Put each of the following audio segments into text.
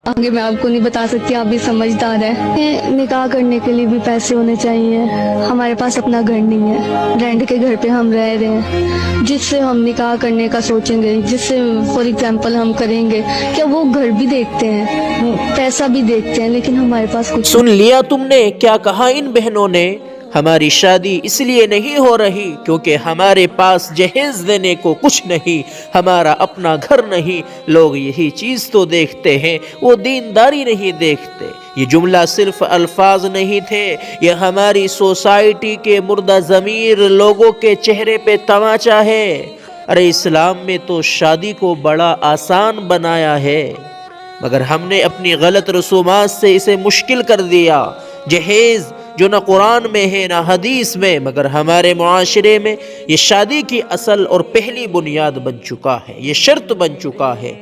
आगे मैं आपको नहीं बता सकती, आप भी समझदार हैं। निकाह करने के लिए भी पैसे होने चाहिए। हमारे पास अपना घर नहीं है, रेंट के घर पे हम रह रहे हैं। जिससे हम निकाह करने का सोचेंगे, जिससे फॉर एग्जांपल हम करेंगे, क्या वो घर भी देखते हैं, पैसा भी देखते हैं, लेकिन हमारे पास कुछ सुन लिया तुमने क्या कहा इन बहनों ने? हमारी शादी इसलिए नहीं हो रही क्योंकि हमारे पास जहेज देने को कुछ नहीं, हमारा अपना घर नहीं। लोग यही चीज तो देखते हैं, वो दीनदारी नहीं देखते। ये जुमला सिर्फ अल्फाज नहीं थे, ये हमारी सोसाइटी के मुर्दा ज़मीर लोगों के चेहरे पे तमाचा है। अरे इस्लाम में तो शादी को बड़ा आसान बनाया है, मगर हमने अपनी गलत रसूमात से इसे मुश्किल कर दिया। जहेज जो ना कुरान में है ना हदीस में, मगर हमारे मुआशरे में ये शादी की असल और पहली बुनियाद बन चुका है, ये शर्त बन चुका है।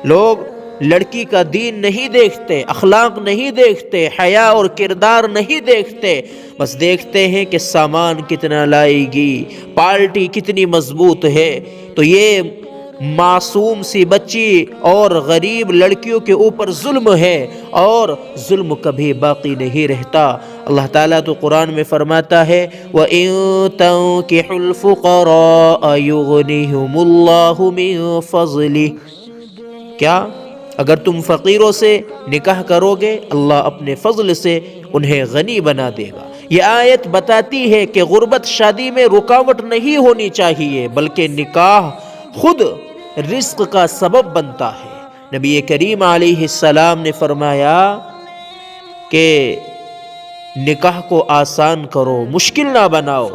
लोग लड़की का दीन नहीं देखते, अखलाक नहीं देखते, हया और किरदार नहीं देखते, बस देखते हैं कि सामान कितना लाएगी, पार्टी कितनी मजबूत है। तो ये मासूम सी बच्ची और गरीब लड़कियों के ऊपर जुल्म है, और जुल्म कभी बाकी नहीं रहता। अल्लाह ताला तो कुरान में फरमाता है, वइन तंकिहुल फुक़रा युग़निहुमुल्लाहु मिन फ़ज़लिह। क्या अगर तुम फ़कीरों से निकाह करोगे, अल्लाह अपने फजल से उन्हें गनी बना देगा। ये आयत बताती है कि गुर्बत शादी में रुकावट नहीं होनी चाहिए, बल्कि निकाह खुद रिस्क का सबब बनता है। नबी करीम अलैहिस्सलाम ने फरमाया कि निकाह को आसान करो, मुश्किल ना बनाओ।